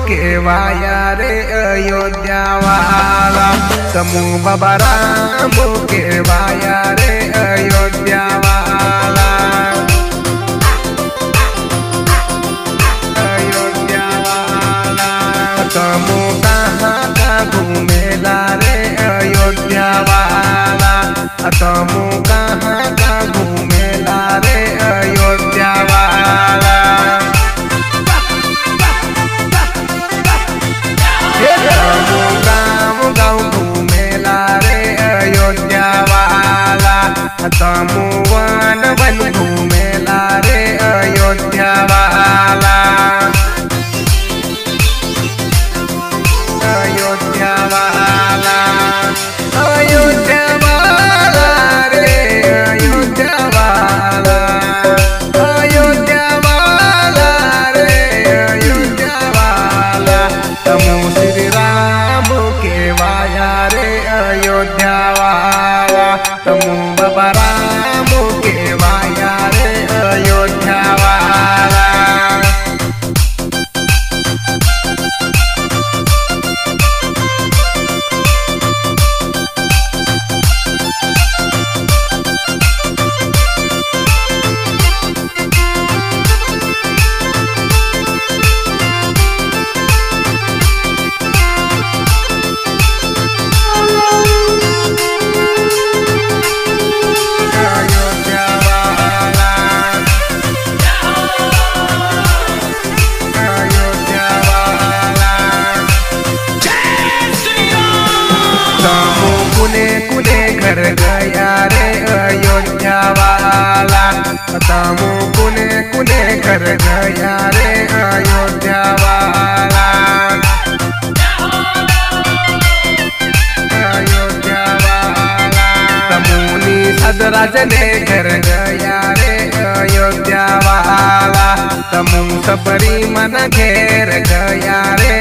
के वाया रे अयोध्या वाला। तमु बाबा राम के वाया रे अयोध्या वाला। अयोध्या वाला तमु कहाँ का घूमेला रे अयोध्या वाला। तमु कहाँ का घूमेला रे अयोध्या वाला। गाँव घूमेला रे अयोध्या वाला। तमु वन वन घूमेला रे अयोध्या वाला। अयोध्या वाला अयोध्या वाला रे अयोध्या वाला। अयोध्या वाला रे अयोध्या वाला। तमु श्री राम के वाया रे अयोध्या वाला। तमु बाबा राम के वाया रे अयोध्या वाला। घर गया रे अयोध्या वाला। तमु कुने कुने घर गया रे अयोध्या वाला। अयोध्या वाला तमुनी सदराज ने घर गया रे अयोध्या वाला। तमु सबरी मन घेर गया रे